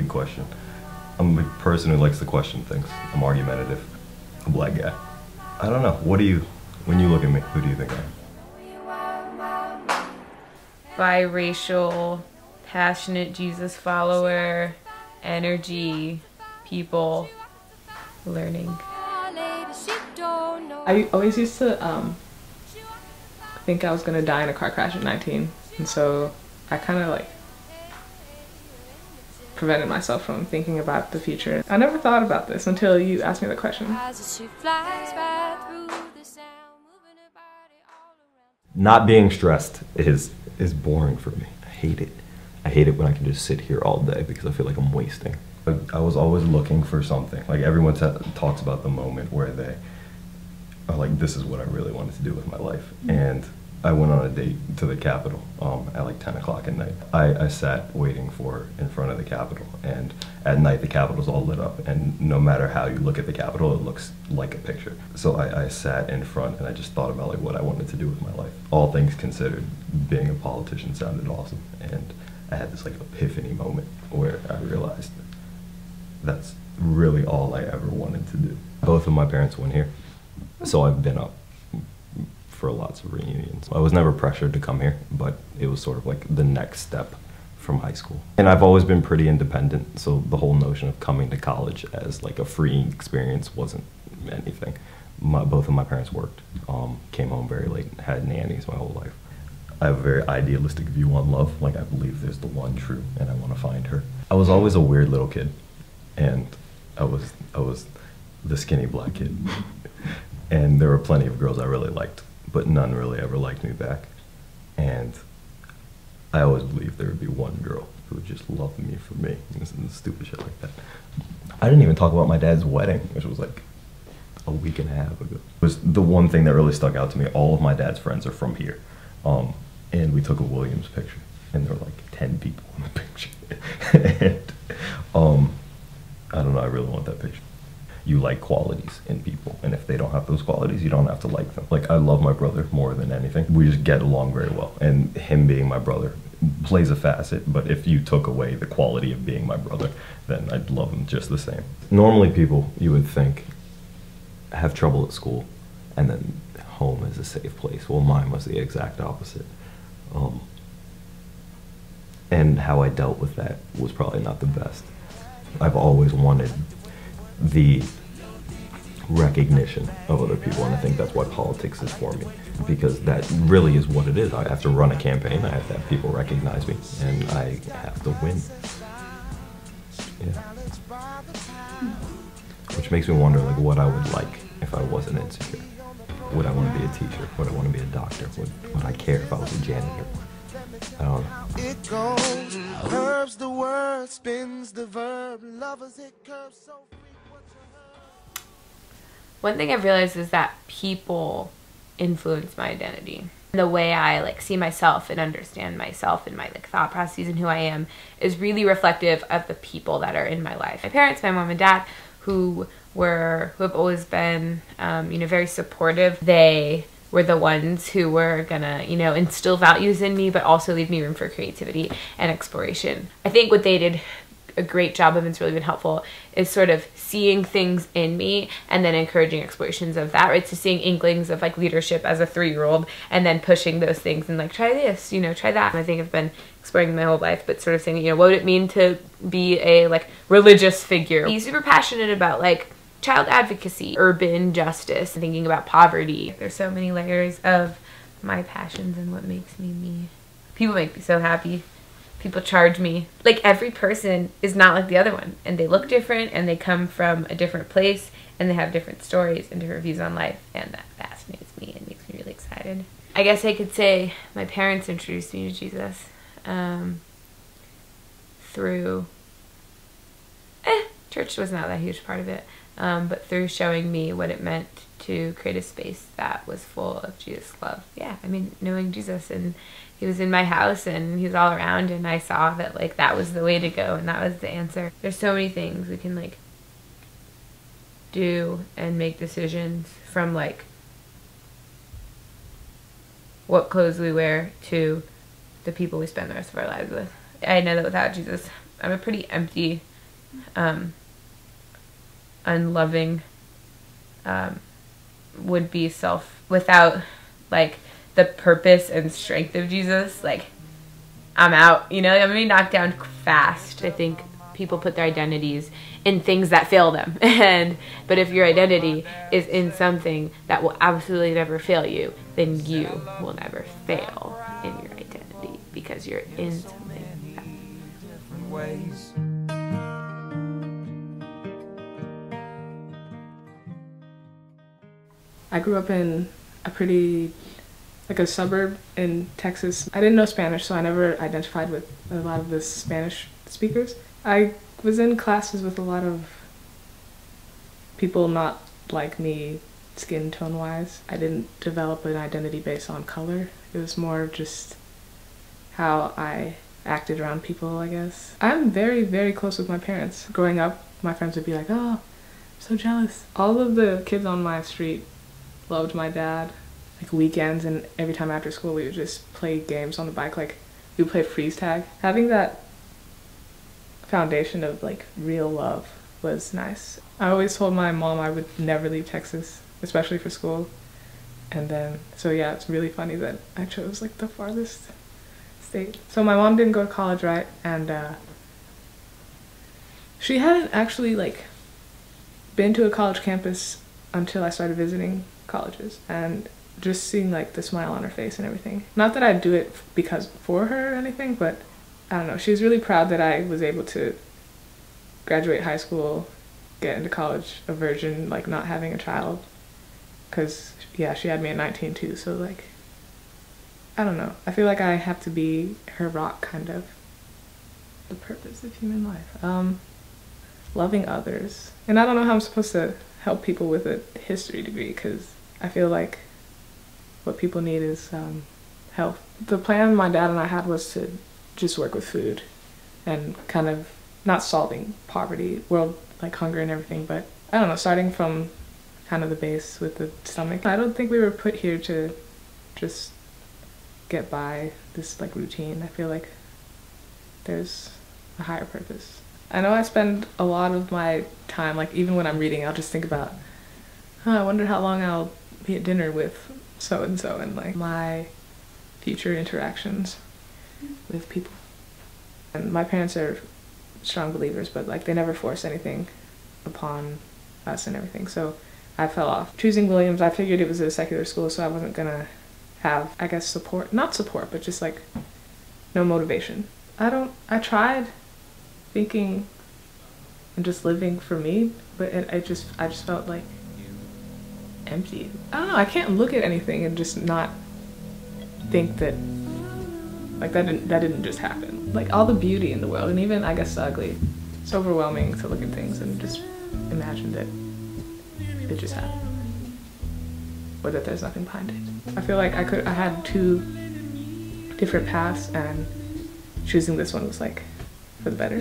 big question. I'm a person who likes to question things. I'm argumentative. A black guy. I don't know. What do you, when you look at me, who do you think I am? Biracial, passionate Jesus follower, energy, people, learning. I always used to think I was gonna die in a car crash at 19, and so I kind of like prevented myself from thinking about the future. I never thought about this until you asked me the question. Not being stressed is boring for me. I hate it. I hate it when I can just sit here all day because I feel like I'm wasting. I was always looking for something. Like everyone talks about the moment where they are like, this is what I really wanted to do with my life. And I went on a date to the Capitol at like 10 o'clock at night. I sat waiting for her in front of the Capitol, and at night the Capitol's all lit up, and no matter how you look at the Capitol, it looks like a picture. So I sat in front and I just thought about like what I wanted to do with my life. All things considered, being a politician sounded awesome, and I had this like epiphany moment where I realized that's really all I ever wanted to do. Both of my parents went here, so I've been up for lots of reunions. I was never pressured to come here, but it was sort of like the next step from high school. And I've always been pretty independent, so the whole notion of coming to college as like a free experience wasn't anything. Both of my parents worked, came home very late, had nannies my whole life. I have a very idealistic view on love. Like I believe there's the one true, and I want to find her. I was always a weird little kid, and I was the skinny black kid. And there were plenty of girls I really liked, but none really ever liked me back. And I always believed there would be one girl who would just love me for me, and stupid shit like that. I didn't even talk about my dad's wedding, which was like a week and a half ago. It was the one thing that really stuck out to me. All of my dad's friends are from here. And we took a Williams picture, and there were like 10 people in the picture. And I don't know, I really want that picture. You like qualities in people, and if they don't have those qualities, you don't have to like them. Like, I love my brother more than anything. We just get along very well, and him being my brother plays a facet, but if you took away the quality of being my brother, then I'd love him just the same. Normally people, you would think, have trouble at school, and then home is a safe place. Well, mine was the exact opposite. And how I dealt with that was probably not the best. I've always wanted the recognition of other people, and I think that's why politics is for me, because that really is what it is. I have to run a campaign, I have to have people recognize me, and I have to win. Yeah. Which makes me wonder like what I would like if I wasn't insecure. Would I want to be a teacher? Would I want to be a doctor? Would I care if I was a janitor? I don't know. It goes, curves the word, spins the verb, lovers it curves so free. One thing I've realized is that people influence my identity. The way I like see myself and understand myself and my like thought processes and who I am is really reflective of the people that are in my life. My parents, my mom and dad, who have always been, very supportive. They were the ones who were gonna, instill values in me, but also leave me room for creativity and exploration. I think what they did a great job of, and it's really been helpful, is sort of seeing things in me and then encouraging explorations of that, right? So seeing inklings of like leadership as a 3-year-old and then pushing those things and like, try this, try that. And I think I've been exploring my whole life, but sort of saying, what would it mean to be a like religious figure? Be super passionate about like child advocacy, urban justice, and thinking about poverty. There's so many layers of my passions and what makes me me. People make me so happy. People charge me. Like, every person is not like the other one, and they look different, and they come from a different place, and they have different stories and different views on life, and that fascinates me and makes me really excited. I guess I could say my parents introduced me to Jesus through, church was not that huge part of it, but through showing me what it meant to create a space that was full of Jesus love. Yeah, I mean, knowing Jesus, and he was in my house and he was all around, and I saw that like that was the way to go and that was the answer. There's so many things we can like do and make decisions, from like what clothes we wear to the people we spend the rest of our lives with. I know that without Jesus, I'm a pretty empty unloving would be without like the purpose and strength of Jesus, like I'm out, you know, I'm gonna be knocked down fast. I think people put their identities in things that fail them, but if your identity is in something that will absolutely never fail you, then you will never fail in your identity because you're in something that... ways. I grew up in a suburb in Texas. I didn't know Spanish, so I never identified with a lot of the Spanish speakers. I was in classes with a lot of people not like me, skin tone wise. I didn't develop an identity based on color. It was more just how I acted around people, I guess. I'm very, very close with my parents. Growing up, my friends would be like, oh, I'm so jealous. All of the kids on my street loved my dad. Like weekends and every time after school we would just play games on the bike. Like we would play freeze tag. Having that foundation of like real love was nice. I always told my mom I would never leave Texas, especially for school. And then, so yeah, it's really funny that I chose like the farthest state. So my mom didn't go to college, right? And she hadn't actually like been to a college campus until I started visiting colleges, and just seeing like the smile on her face and everything. Not that I'd do it for her or anything, but I don't know. She was really proud that I was able to graduate high school, get into college, a virgin, like not having a child. Cause yeah, she had me at 19 too. So like, I don't know. I feel like I have to be her rock, kind of. The purpose of human life. Loving others. And I don't know how I'm supposed to help people with a history degree, because I feel like what people need is health. The plan my dad and I had was to just work with food and kind of not solving poverty, world like hunger and everything, but I don't know, starting from kind of the base with the stomach. I don't think we were put here to just get by this like routine. I feel like there's a higher purpose. I know I spend a lot of my time, like even when I'm reading, I'll just think about, oh, I wonder how long I'll be at dinner with so-and-so, and like my future interactions with people. And my parents are strong believers, but like they never force anything upon us and everything, so I fell off. Choosing Williams, I figured it was a secular school, so I wasn't gonna have, I guess, not support, but just like no motivation. I tried thinking and just living for me, but I just felt like empty. I don't know, I can't look at anything and just not think that like that didn't just happen. Like all the beauty in the world, and even I guess the ugly, it's overwhelming to look at things and just imagine that it just happened, or that there's nothing behind it. I feel like I had two different paths, and choosing this one was like for the better.